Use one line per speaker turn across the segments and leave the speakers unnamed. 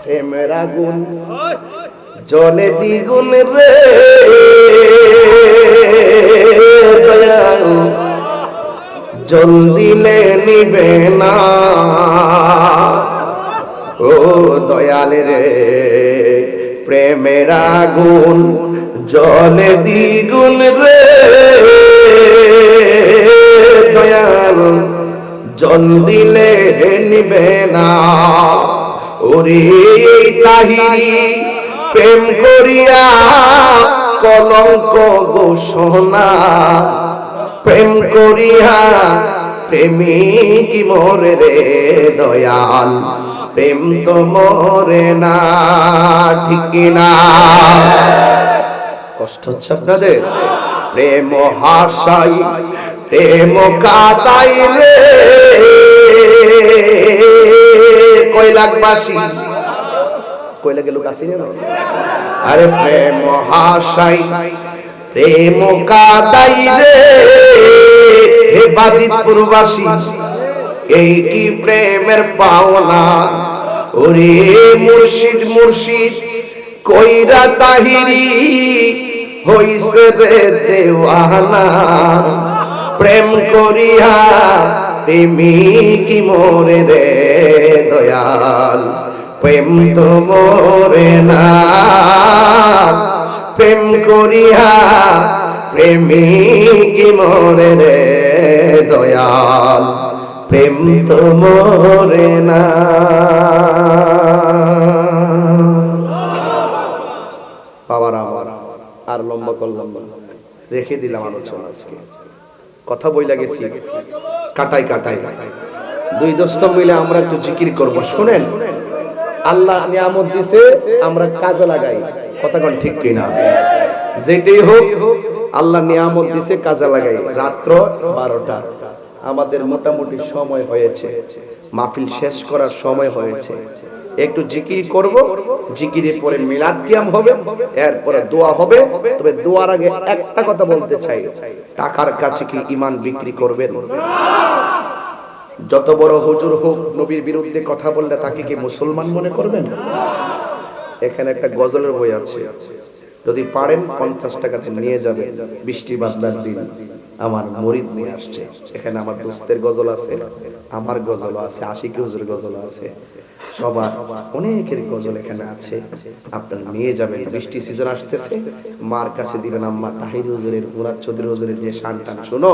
প্রেমের আগুন জ্বলে দ্বিগুণ রে দয়াল, জল দিলে নিবে না ও দয়াল রে। প্রেমের আগুন জ্বলে দ্বিগুণ রে দয়াল, জল দিলে নিবে না। ওরে তাহিরি প্রেম করিয়া কলঙ্ক ঘোষণা, প্রেম করিয়া প্রেমিক মরে রে দয়াল, প্রেম তো মরে না, ঠিক না? কষ্ট হচ্ছে আপনাদের? প্রেম হাসাই প্রেম কাদাই রে কৈলাকবাসী, কৈলাকে লোক আসি না? আরে প্রেম হাসাই প্রেম কাদাই রে বাজিতপুরবাসী, এই কি প্রেমের পাওনা? ওরে মুর্শিদ মুর্শিদ কইরা তাহিরি হইছে রে দেওয়ানা, প্রেম করিয়া প্রেমিক মরে রে দয়াল, প্রেম তো মরে না। প্রেম করিয়া প্রেমিক মরে রে দয়াল, প্রেম তো মরে না। বাবারা আর লম্বা করলাম রেখে দিলাম আলোচনা, আজকে কথা বইলা গেছি কাটাই কাটাই। দুই দোস্ত মিলে আমরা একটু জিকির করব। শুনেন, আল্লাহ নিয়ামত দিছে, আমরা কাজে লাগাই। কথা কোন ঠিক কিনা? যেটাই হোক আল্লাহ নিয়ামত দিছে, কাজে লাগাই। রাত্র 12টা, আমাদের মোটামুটি সময় হয়েছে, মাহফিল শেষ করার সময় হয়েছে। একটু জিকির করব, জিকিরের পরে মিলাদ কিয়াম হবে, এরপরে দোয়া হবে। তবে দোয়ার আগে একটা কথা বলতে চাই, টাকার কাছে কি ঈমান বিক্রি করবেন? যত বড় হুজুর হোক, নবীর বিরুদ্ধে কথা বললে তাকে কি মুসলমান মনে করবেন? এখানে একটা গজলের বই আছে, যদি পারেন 50 টাকাতে নিয়ে যাবেন। বৃষ্টি বাদলার দিন আমার মুরিদ নিয়ে আসছে, এখানে আমার দোস্তের গজল আছে, আমার গজল আছে, আশিকি হুজুরের গজল আছে, সবার অনেকের গজল এখানে আছে। আপনারা নিয়ে যাবেন। বৃষ্টি সিজন আসতেছে, মার কাছে দিবেন, আম্মা তাহির হুজুরের, মুরাদ চৌধুরী হুজুরের যে শান টান শোনো,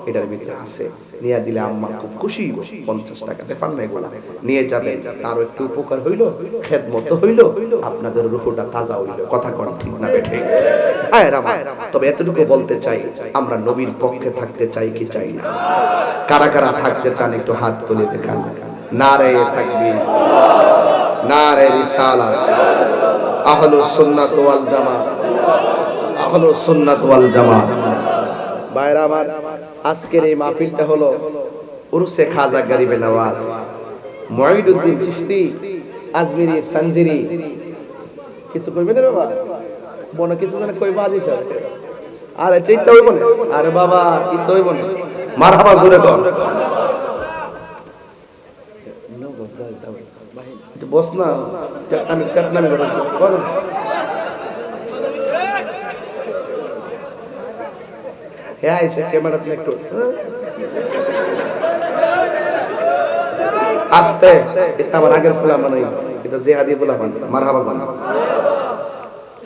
এটার ভিতরে আছে, নিয়ে দিলে আম্মা খুব খুশি। 50 টাকাতে পান না, এগুলা নিয়ে যাবেন। তারও একটু উপকার হইলো, খেদমত হইলো, আপনাদের রূহটা তাজা হইলো। কথা কোন ঠিক না বেঠে? তবে এতটুকু বলতে চাই, আমরা নবীর পক্ষে থাকতে চাই কি চাই না? কারা কারা থাকতে চান একটু হাত তুলে দেখান। নারে তাকবীর, নারে রিসালাত, আহলুস সুন্নাত ওয়াল জামাত, আহলুস সুন্নাত ওয়াল জামাত। ভাইরা আমার, আজকের এই মাহফিলটা হলো উরুসে খাজা গরিবে নওয়াজ মুঈদউদ্দিন চিশতি আজমিরি সঞ্জিরি। কিছু কইবেন রে বাবা? মনে কিছু জানে কইবা আদি স্যার? আরে চিন্তা হইব না, আরে বাবা কি তো হইব না। মারহাবা জোরে কর। বস না, আমি কাটনামি করছি কর। হ্যাঁ আইছে ক্যামেরাতে একটু আস্তে। এটা আমার আগের ফুলামা নাই, এটা জিহাদি ফুলামা। মারহাবা গান।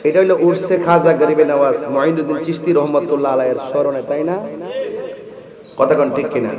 এটা হলো উরসে খাজা গরিবে নওয়াজ মুঈদউদ্দিন চিশতি রহমাতুল্লাহ আলাইহির স্মরণে, তাই না? কথা কোন ঠিক কিনা?